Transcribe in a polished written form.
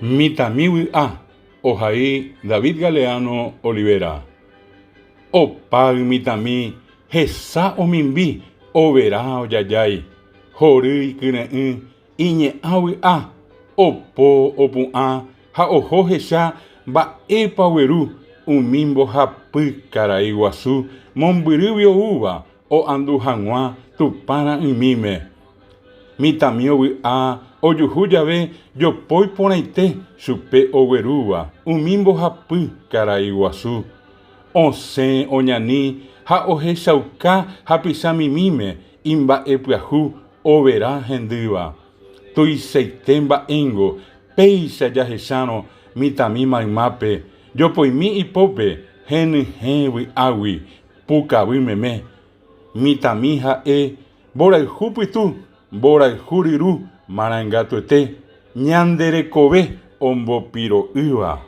Mitãmi vy'a ohai David Galeano Olivera. Opa mitãmi hesa omimbi overa ojajái hory ikyre'ỹ iñe'ã vy'a opo opu'ã ha oho hecha mba'épa gueru umi mbohapy karai guasu mombyry oúva oandu hag̃ua Tupã ra'ỹmíme. Mitãmi ovy'a ojuhu jave jopói porãite chupe oguerúva umi mbohapy karai guasu. Osẽ oñani ha ohechauka hapichamimíme imba'epyahu overa hendýva. Tuichaite mba'éngo péicha jahecharõ mitãmi maymápe jopoimi ipópe henyhẽ vy'águi pukavýmeme. Mitãmi ha'e mborayhu pytu mborayhu ryru marangatuete ñande rekove ombopiro'ýva.